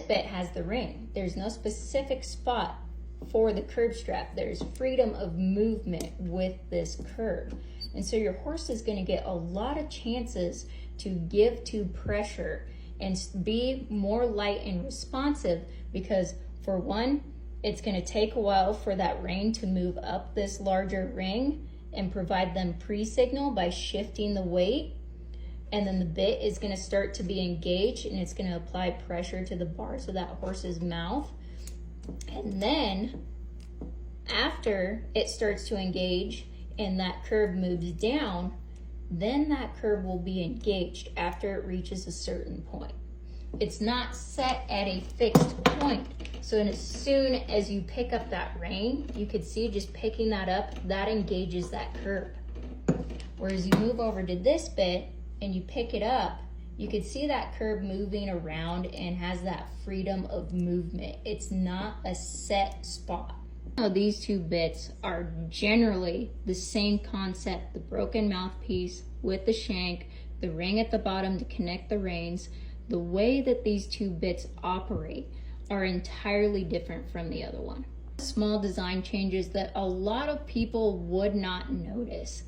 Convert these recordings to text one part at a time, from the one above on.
bit has the ring. There's no specific spot for the curb strap. There's freedom of movement with this curb. And so your horse is going to get a lot of chances to give to pressure and be more light and responsive, because for one, it's going to take a while for that rein to move up this larger ring and provide them pre-signal by shifting the weight. And then the bit is going to start to be engaged, and it's going to apply pressure to the bars of that horse's mouth. And then after it starts to engage and that curb moves down, then that curb will be engaged after it reaches a certain point. It's not set at a fixed point. So as soon as you pick up that rein, you could see just picking that up, that engages that curb. Whereas you move over to this bit and you pick it up, you could see that curb moving around and has that freedom of movement. It's not a set spot. Now, these two bits are generally the same concept: the broken mouthpiece with the shank, the ring at the bottom to connect the reins. The way that these two bits operate are entirely different from the other one. Small design changes that a lot of people would not notice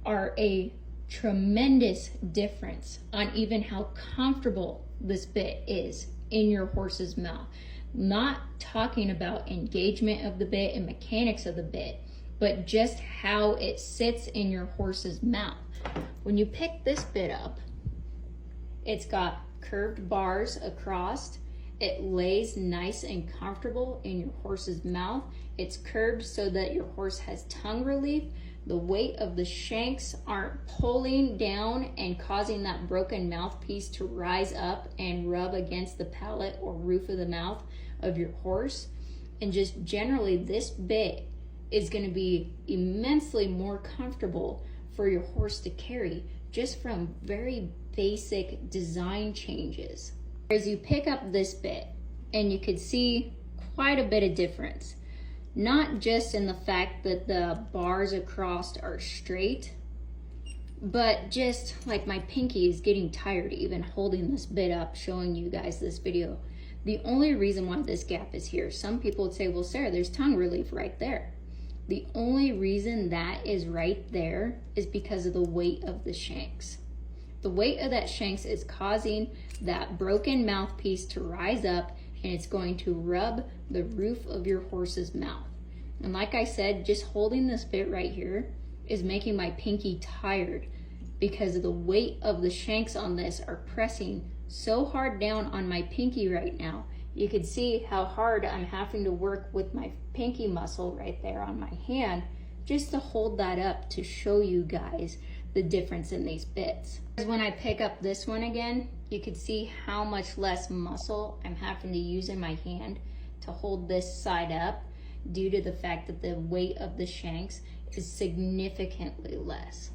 are a tremendous difference on even how comfortable this bit is in your horse's mouth. Not talking about engagement of the bit and mechanics of the bit, but just how it sits in your horse's mouth. When you pick this bit up, it's got curved bars across. It lays nice and comfortable in your horse's mouth. It's curved so that your horse has tongue relief. The weight of the shanks aren't pulling down and causing that broken mouthpiece to rise up and rub against the palate or roof of the mouth of your horse. And just generally, this bit is going to be immensely more comfortable for your horse to carry, just from very basic design changes. As you pick up this bit, and you could see quite a bit of difference, not just in the fact that the bars across are straight, but just like my pinky is getting tired even holding this bit up, showing you guys this video. The only reason why this gap is here, some people would say, well, Sarah, there's tongue relief right there. The only reason that is right there is because of the weight of the shanks. The weight of that shanks is causing that broken mouthpiece to rise up, and it's going to rub the roof of your horse's mouth. And like I said, just holding this bit right here is making my pinky tired, because of the weight of the shanks on this are pressing so hard down on my pinky right now. You can see how hard I'm having to work with my pinky muscle right there on my hand just to hold that up to show you guys the difference in these bits. When I pick up this one again, you can see how much less muscle I'm having to use in my hand to hold this side up, due to the fact that the weight of the shanks is significantly less.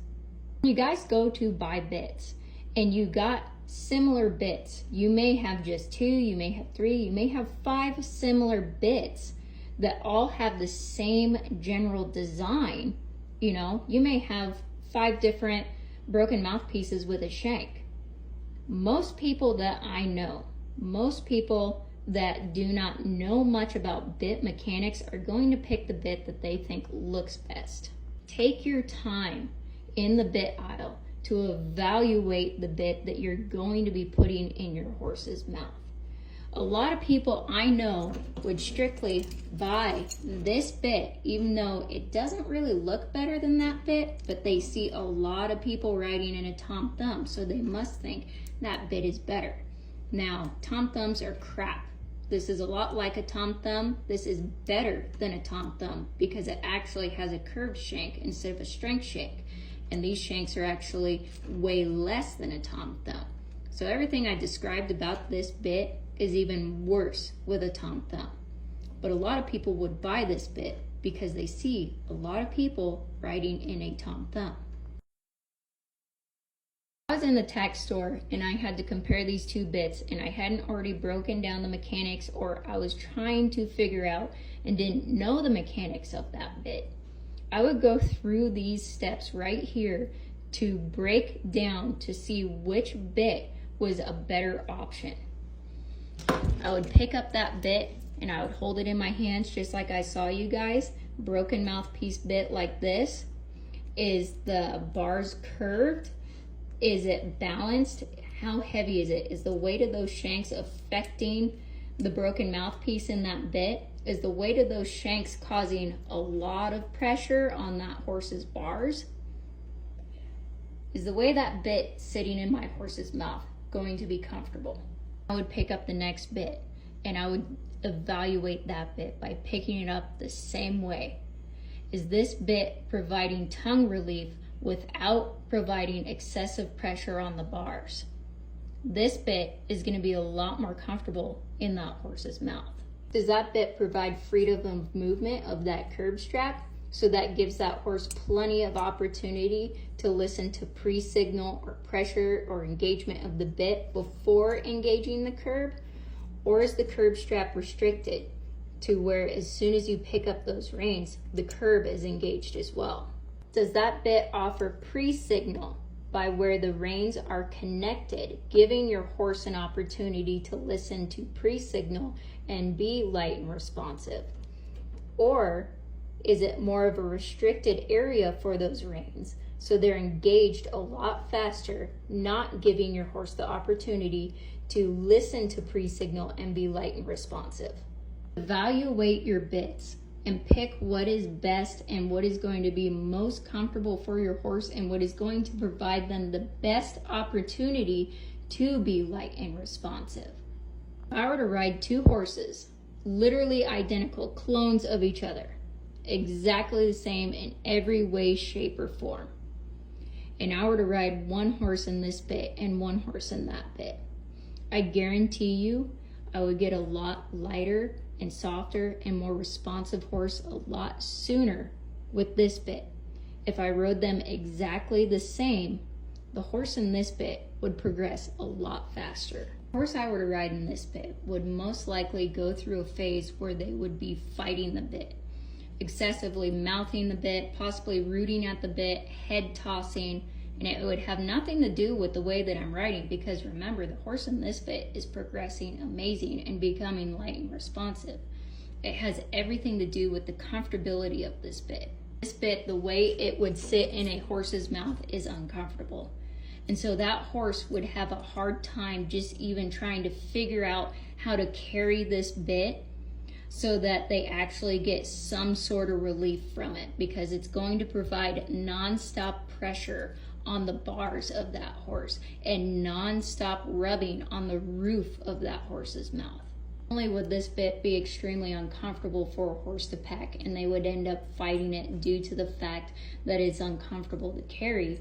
When you guys go to buy bits and you got similar bits, you may have just 2, you may have 3, you may have 5 similar bits that all have the same general design. You know, you may have 5 different broken mouthpieces with a shank. Most people that I know, most people that do not know much about bit mechanics, are going to pick the bit that they think looks best. Take your time in the bit aisle to evaluate the bit that you're going to be putting in your horse's mouth. A lot of people I know would strictly buy this bit, even though it doesn't really look better than that bit, but they see a lot of people riding in a Tom Thumb, so they must think that bit is better. Now, Tom Thumbs are crap. This is a lot like a Tom Thumb. This is better than a Tom Thumb because it actually has a curved shank instead of a strength shank. And these shanks are actually way less than a Tom Thumb. So everything I described about this bit is even worse with a Tom Thumb. But a lot of people would buy this bit because they see a lot of people riding in a Tom Thumb. I was in the tack store and I had to compare these two bits, and I hadn't already broken down the mechanics, or I was trying to figure out and didn't know the mechanics of that bit. I would go through these steps right here to break down to see which bit was a better option. I would pick up that bit and I would hold it in my hands just like I saw you guys. Broken mouthpiece bit like this. Is the bars curved? Is it balanced? How heavy is it? Is the weight of those shanks affecting the broken mouthpiece in that bit? Is the weight of those shanks causing a lot of pressure on that horse's bars? Is the way that bit sitting in my horse's mouth going to be comfortable? I would pick up the next bit and I would evaluate that bit by picking it up the same way. Is this bit providing tongue relief without providing excessive pressure on the bars? This bit is going to be a lot more comfortable in that horse's mouth. Does that bit provide freedom of movement of that curb strap? So that gives that horse plenty of opportunity to listen to pre-signal or pressure or engagement of the bit before engaging the curb? Or is the curb strap restricted to where as soon as you pick up those reins, the curb is engaged as well? Does that bit offer pre-signal by where the reins are connected, giving your horse an opportunity to listen to pre-signal and be light and responsive? Or is it more of a restricted area for those reins, so they're engaged a lot faster, not giving your horse the opportunity to listen to pre-signal and be light and responsive? Evaluate your bits and pick what is best and what is going to be most comfortable for your horse and what is going to provide them the best opportunity to be light and responsive. If I were to ride two horses, literally identical clones of each other, exactly the same in every way, shape, or form, and I were to ride one horse in this bit and one horse in that bit, I guarantee you I would get a lot lighter and softer and more responsive horse a lot sooner with this bit. If I rode them exactly the same, the horse in this bit would progress a lot faster. The horse I were to ride in this bit would most likely go through a phase where they would be fighting the bit, excessively mouthing the bit, possibly rooting at the bit, head tossing, and it would have nothing to do with the way that I'm riding, because remember, the horse in this bit is progressing amazing and becoming light and responsive. It has everything to do with the comfortability of this bit. This bit, the way it would sit in a horse's mouth is uncomfortable. And so that horse would have a hard time just even trying to figure out how to carry this bit so that they actually get some sort of relief from it, because it's going to provide nonstop pressure on the bars of that horse and non-stop rubbing on the roof of that horse's mouth. Not only would this bit be extremely uncomfortable for a horse to pack, and they would end up fighting it due to the fact that it's uncomfortable to carry,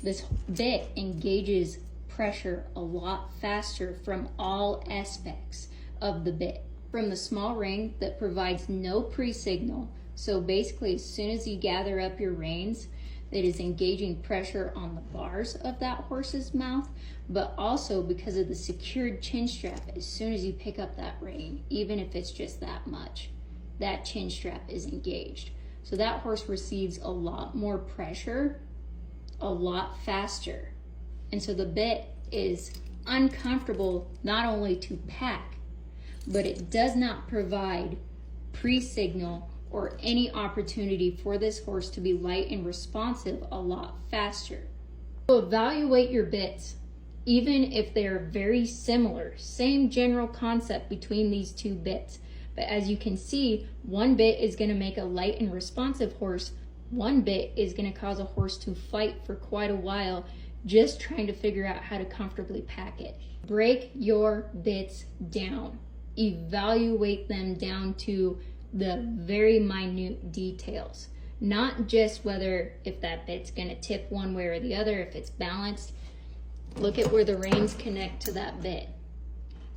this bit engages pressure a lot faster from all aspects of the bit. From the small ring that provides no pre-signal, so basically as soon as you gather up your reins, it is engaging pressure on the bars of that horse's mouth, but also because of the secured chin strap, as soon as you pick up that rein, even if it's just that much, that chin strap is engaged. So that horse receives a lot more pressure, a lot faster. And so the bit is uncomfortable not only to pack, but it does not provide pre-signal or any opportunity for this horse to be light and responsive a lot faster. So evaluate your bits, even if they're very similar, same general concept between these two bits. But as you can see, one bit is going to make a light and responsive horse, one bit is going to cause a horse to fight for quite a while just trying to figure out how to comfortably pack it. Break your bits down. Evaluate them down to the very minute details, not just whether if that bit's going to tip one way or the other, if it's balanced. Look at where the reins connect to that bit.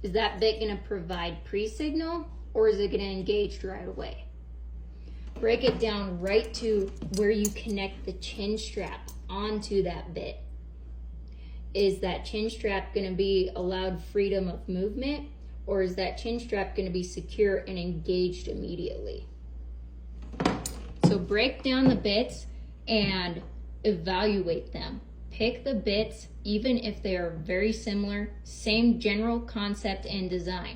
Is that bit going to provide pre-signal, or is it going to engage right away? Break it down right to where you connect the chin strap onto that bit. Is that chin strap going to be allowed freedom of movement, or is that chin strap going to be secure and engaged immediately? So break down the bits and evaluate them. pick the bits, even if they are very similar, same general concept and design.